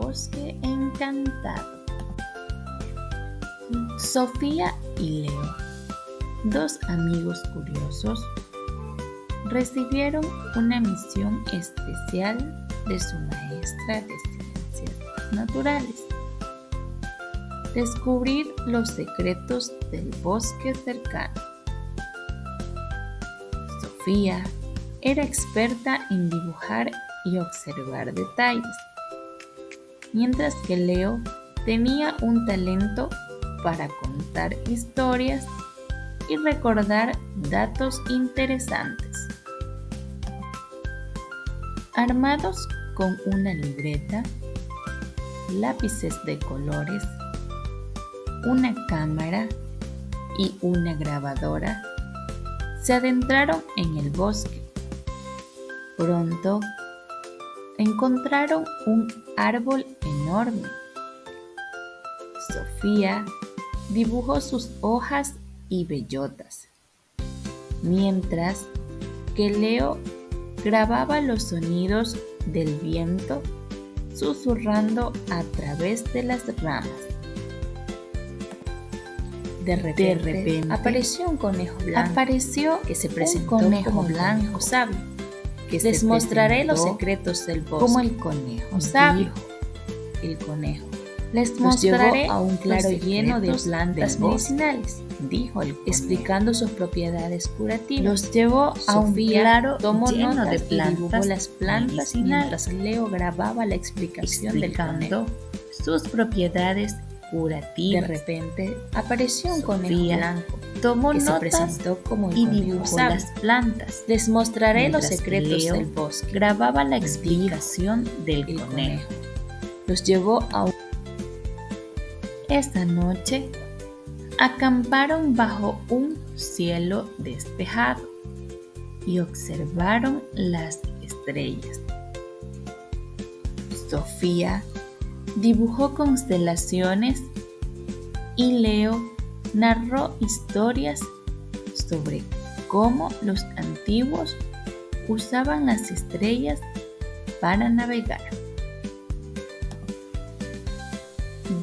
bosque encantado. Sofía y Leo, dos amigos curiosos, recibieron una misión especial de su maestra de ciencias naturales: descubrir los secretos del bosque cercano. Sofía era experta en dibujar y observar detalles, mientras que Leo tenía un talento para contar historias y recordar datos interesantes. Armados con una libreta, lápices de colores, una cámara y una grabadora, se adentraron en el bosque. Pronto encontraron un árbol enorme. Sofía dibujó sus hojas y bellotas, mientras que Leo grababa los sonidos del viento susurrando a través de las ramas. De repente apareció un conejo blanco que se presentó como blanco sabio. Les mostraré los secretos del bosque. Como el conejo sabio. El conejo les mostraré a un claro lleno de plantas medicinales, dijo el conejo, explicando sus propiedades curativas. Los llevó a un claro tomó lleno de plantas y dibujó las plantas mientras Leo grababa la explicación del conejo, sus propiedades curativas. De repente apareció un conejo blanco, tomó notas, se presentó como el y dibujó las plantas. Les mostraré los secretos del bosque. Grababa la explicación del conejo. Los llevó a un... Esta noche acamparon bajo un cielo despejado y observaron las estrellas. Sofía dibujó constelaciones y Leo narró historias sobre cómo los antiguos usaban las estrellas para navegar.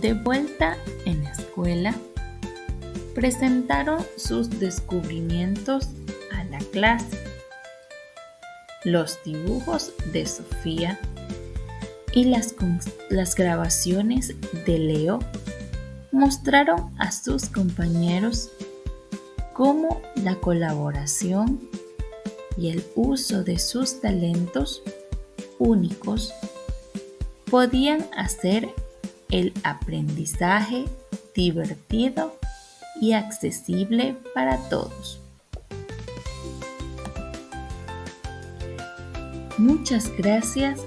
De vuelta en la escuela, presentaron sus descubrimientos a la clase. Los dibujos de Sofía y las grabaciones de Leo mostraron a sus compañeros cómo la colaboración y el uso de sus talentos únicos podían hacer el aprendizaje divertido y accesible para todos. Muchas gracias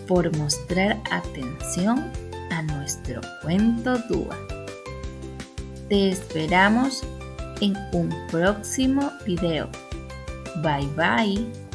por mostrar atención a nuestro cuento Dúa. Te esperamos en un próximo video. Bye bye.